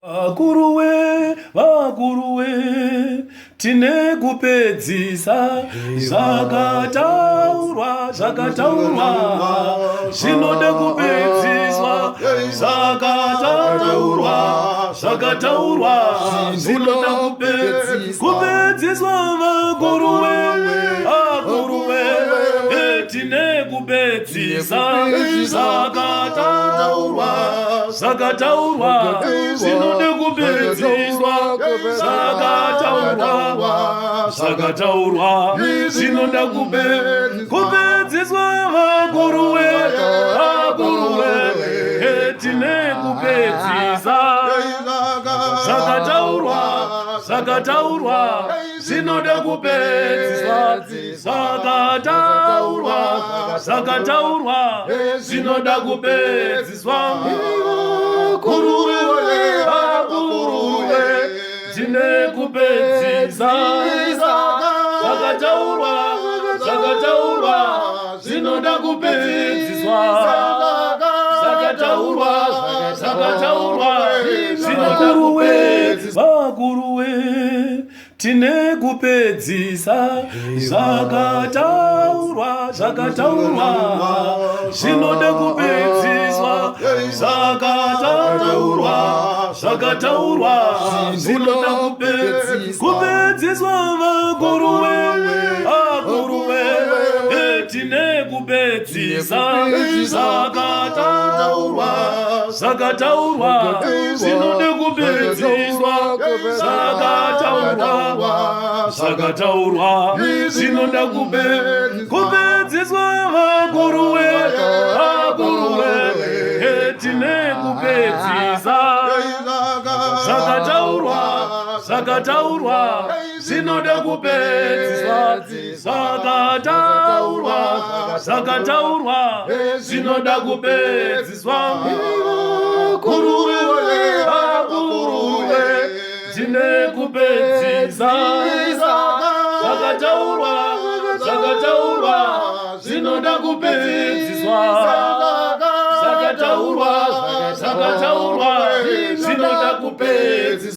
Vaguruwe, tine kupedzisa zvakataurwa, zvinode kupedziswa, zvakataurwa, zvinode kupedziswa. Vaguruwe, tine kupedzisa zvakataurwa, zvinode kupedziswa, zvakataurwa, zvinode kupedziswa. Vaguruwe, tine kupedzisa zvakataurwa, zvinode kupedziswa, zvakataurwa, zvinode kupedziswa. Vaguruwe, tine kupedzisa zvakataurwa, zvinode kupedziswa, zvakataurwa, zvinode kupedziswa. Vaguruwe, tine kupedzisa zvakataurwa, zvinode kupedziswa, zvakataurwa, zvinode kupedziswa. Vaguruwe, tine kupedzisa zvakataurwa, zvinode kupedziswa, zvakataurwa, zvinode kupedziswa. Vaguruwe, tine kupedzisa zvakataurwa, zvinode kupedziswa, zvakataurwa, zvinode kupedziswa. Vaguruwe, tine kupedzisa zvakataurwa, zvinode kupedziswa, zvakataurwa, zvinode kupedziswa.